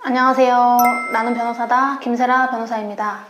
안녕하세요. 나는 변호사다 김세라 변호사입니다.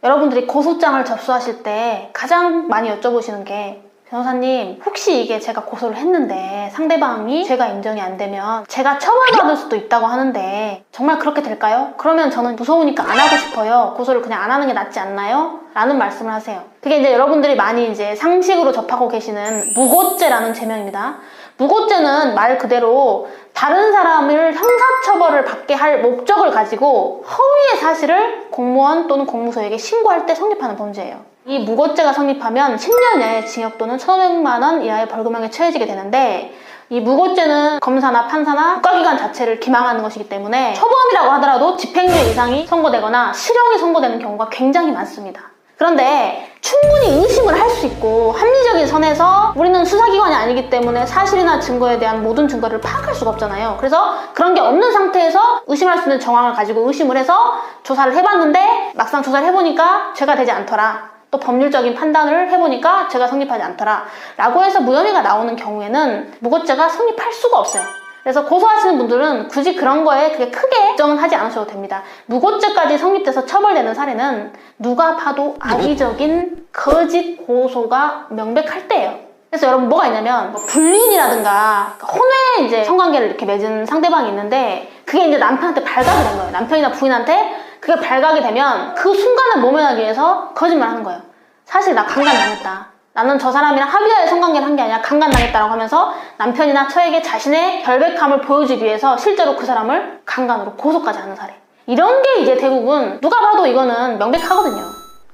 여러분들이 고소장을 접수하실 때 가장 많이 여쭤보시는 게 변호사님, 혹시 이게 제가 고소를 했는데 상대방이 죄가 인정이 안 되면 제가 처벌받을 수도 있다고 하는데 정말 그렇게 될까요? 그러면 저는 무서우니까 안 하고 싶어요. 고소를 그냥 안 하는 게 낫지 않나요? 라는 말씀을 하세요. 그게 이제 여러분들이 많이 이제 상식으로 접하고 계시는 무고죄라는 죄명입니다. 무고죄는 말 그대로 다른 사람을 형사처벌을 받게 할 목적을 가지고 허위의 사실을 공무원 또는 공무소에게 신고할 때 성립하는 범죄예요. 이 무고죄가 성립하면 10년 이하의 징역 또는 1,500만 원 이하의 벌금형에 처해지게 되는데, 이 무고죄는 검사나 판사나 국가기관 자체를 기망하는 것이기 때문에 초범이라고 하더라도 집행유예 이상이 선고되거나 실형이 선고되는 경우가 굉장히 많습니다. 그런데 충분히 의심을 할 수 있고 합리적인 선에서 우리는 수사기관이 아니기 때문에 사실이나 증거에 대한 모든 증거를 파악할 수가 없잖아요. 그래서 그런 게 없는 상태에서 의심할 수 있는 정황을 가지고 의심을 해서 조사를 해봤는데 막상 조사를 해보니까 죄가 되지 않더라, 또 법률적인 판단을 해보니까 죄가 성립하지 않더라 라고 해서 무혐의가 나오는 경우에는 무고죄가 성립할 수가 없어요. 그래서 고소하시는 분들은 굳이 그런 거에 그게 크게 걱정은 하지 않으셔도 됩니다. 무고죄까지 성립돼서 처벌되는 사례는 누가 봐도 악의적인 거짓 고소가 명백할 때예요. 그래서 여러분 뭐가 있냐면 불륜이라든가 혼외 이제 성관계를 이렇게 맺은 상대방이 있는데 그게 이제 남편한테 발각이 된 거예요. 남편이나 부인한테 그게 발각이 되면 그 순간을 모면하기 위해서 거짓말 하는 거예요. 사실 나 강간당했다, 나는 저 사람이랑 합의하에 성관계를 한 게 아니라 강간당했다라고 하면서 남편이나 처에게 자신의 결백함을 보여주기 위해서 실제로 그 사람을 강간으로 고소까지 하는 사례. 이런 게 이제 대부분 누가 봐도 이거는 명백하거든요.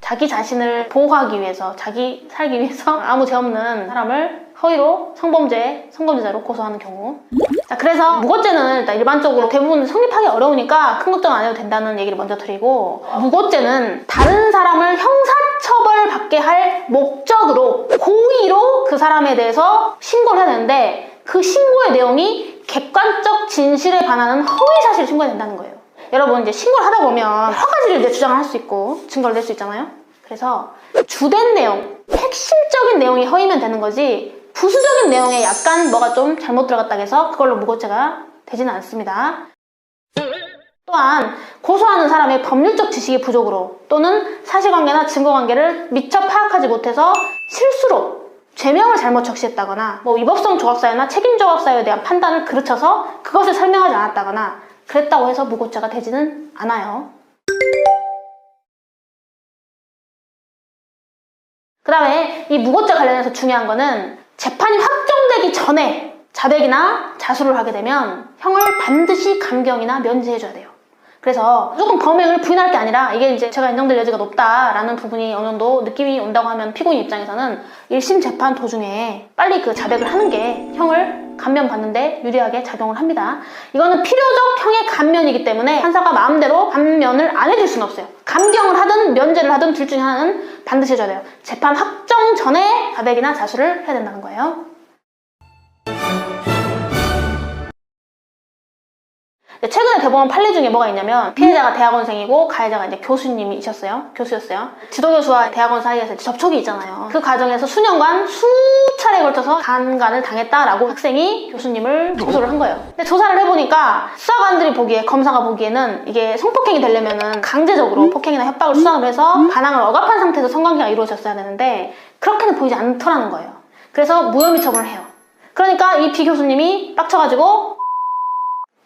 자기 자신을 보호하기 위해서, 자기 살기 위해서 아무 죄 없는 사람을 허위로 성범죄자로 고소하는 경우. 자, 그래서 무고죄는 일단 일반적으로 대부분 성립하기 어려우니까 큰 걱정 안 해도 된다는 얘기를 먼저 드리고, 무고죄는 다른 사람을 형사처벌 받게 할 목적으로 고의로 그 사람에 대해서 신고를 해야 되는데, 그 신고의 내용이 객관적 진실에 반하는 허위 사실을 신고해야 된다는 거예요. 여러분 이제 신고를 하다 보면 여러 가지를 이제 주장을 할 수 있고 증거를 낼 수 있잖아요. 그래서 주된 내용, 핵심적인 내용이 허위면 되는 거지 부수적인 내용에 약간 뭐가 좀 잘못 들어갔다고 해서 그걸로 무고죄가 되지는 않습니다. 또한 고소하는 사람의 법률적 지식이 부족으로 또는 사실관계나 증거관계를 미처 파악하지 못해서 실수로 죄명을 잘못 적시했다거나 위법성 조각사유나 책임 조각사유에 대한 판단을 그르쳐서 그것을 설명하지 않았다거나 그랬다고 해서 무고죄가 되지는 않아요. 그 다음에 이 무고죄 관련해서 중요한 거는 재판이 확정되기 전에 자백이나 자수를 하게 되면 형을 반드시 감경이나 면제해줘야 돼요. 그래서 무조건 범행을 부인할 게 아니라 이게 이제 죄가 인정될 여지가 높다라는 부분이 어느 정도 느낌이 온다고 하면 피고인 입장에서는 1심 재판 도중에 빨리 그 자백을 하는 게 형을 감면받는데 유리하게 작용을 합니다. 이거는 필요적 형의 감면이기 때문에 판사가 마음대로 감면을 안 해줄 수는 없어요. 감경을 하든 면제를 하든 둘 중에 하나는 반드시 해줘야 돼요. 재판 확정 전에 자백이나 자수를 해야 된다는 거예요. 최근에 대법원 판례 중에 뭐가 있냐면 피해자가 대학원생이고 가해자가 이제 교수였어요. 지도교수와 대학원 사이에서 접촉이 있잖아요. 그 과정에서 수년간 수차례에 걸쳐서 강간을 당했다라고 학생이 교수님을 고소를 한 거예요. 근데 조사를 해보니까 수사관들이 보기에, 검사가 보기에는 이게 성폭행이 되려면은 강제적으로 폭행이나 협박을 수상을 해서 반항을 억압한 상태에서 성관계가 이루어졌어야 되는데 그렇게는 보이지 않더라는 거예요. 그래서 무혐의 처분을 해요. 그러니까 이 B 교수님이 빡쳐가지고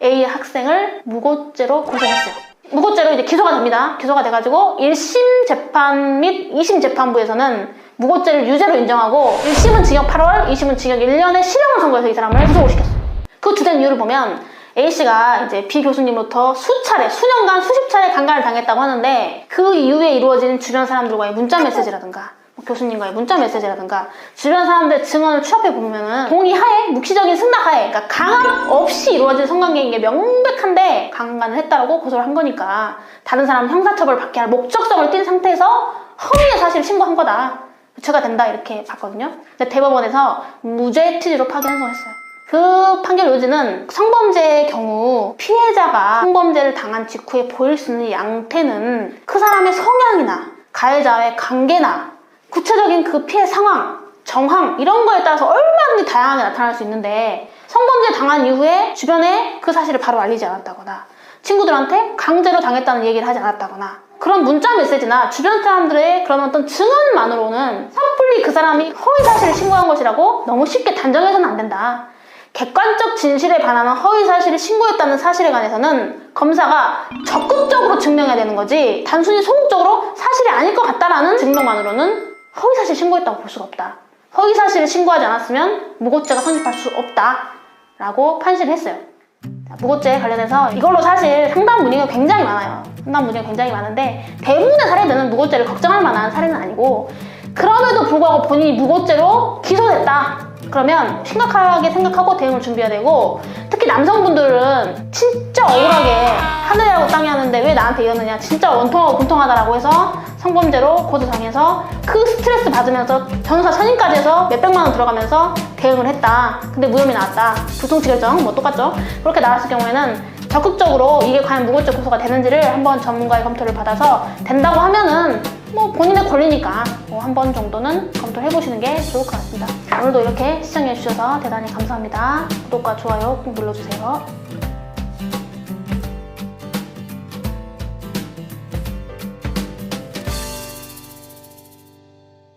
A 학생을 무고죄로 고소했어요. 무고죄로 이제 기소가 됩니다. 기소가 돼가지고 1심 재판 및 2심 재판부에서는 무고죄를 유죄로 인정하고 1심은 징역 8월, 2심은 징역 1년의 실형을 선고해서 이 사람을 구속을 시켰어요. 그 주된 이유를 보면 A씨가 이제 B 교수님으로부터 수년간 수십 차례 강간을 당했다고 하는데 그 이후에 이루어진 주변 사람들과의 문자 메시지라든가 교수님과의 문자 메시지라든가 주변 사람들의 증언을 추합해 보면은 동의하에, 묵시적인 승낙하에, 그러니까 강압 없이 이루어진 성관계인 게 명백한데 강간을 했다라고 고소를 한 거니까 다른 사람 형사처벌 받게 할 목적성을 띈 상태에서 허위의 사실을 신고한 거다, 죄가 된다, 이렇게 봤거든요. 근데 대법원에서 무죄 취지로 파기 환송했어요. 그 판결 요지는 성범죄의 경우 피해자가 성범죄를 당한 직후에 보일 수 있는 양태는 그 사람의 성향이나 가해자와의 관계나 구체적인 그 피해 상황, 정황 이런 거에 따라서 얼마든지 다양하게 나타날 수 있는데 성범죄 당한 이후에 주변에 그 사실을 바로 알리지 않았다거나 친구들한테 강제로 당했다는 얘기를 하지 않았다거나 그런 문자 메시지나 주변 사람들의 그런 어떤 증언만으로는 섣불리 그 사람이 허위 사실을 신고한 것이라고 너무 쉽게 단정해서는 안 된다. 객관적 진실에 반하는 허위 사실을 신고했다는 사실에 관해서는 검사가 적극적으로 증명해야 되는 거지 단순히 소극적으로 사실이 아닐 것 같다라는 증명만으로는 허위 사실 신고했다고 볼 수가 없다. 허위 사실을 신고하지 않았으면 무고죄가 성립할 수 없다라고 판시를 했어요. 자, 무고죄 관련해서 이걸로 사실 상담 문의가 굉장히 많아요. 상담 문의가 굉장히 많은데 대부분의 사례들은 무고죄를 걱정할 만한 사례는 아니고 그럼에도 불구하고 본인이 무고죄로 기소됐다. 그러면 심각하게 생각하고 대응을 준비해야 되고 특히 남성분들은 진짜 억울하게 하늘이라고 땅이 하는데 왜 나한테 이러느냐 진짜 원통하고 분통하다라고 해서 성범죄로 고소당해서 그 스트레스 받으면서 변호사 선임까지 해서 몇백만 원 들어가면서 대응을 했다. 근데 무혐의 나왔다. 불송치 결정 뭐 똑같죠. 그렇게 나왔을 경우에는 적극적으로 이게 과연 무고죄 고소가 되는지를 한번 전문가의 검토를 받아서 된다고 하면은 뭐 본인의 권리니까 뭐 한 번 정도는 검토를 해보시는 게 좋을 것 같습니다. 오늘도 이렇게 시청해주셔서 대단히 감사합니다. 구독과 좋아요 꼭 눌러주세요.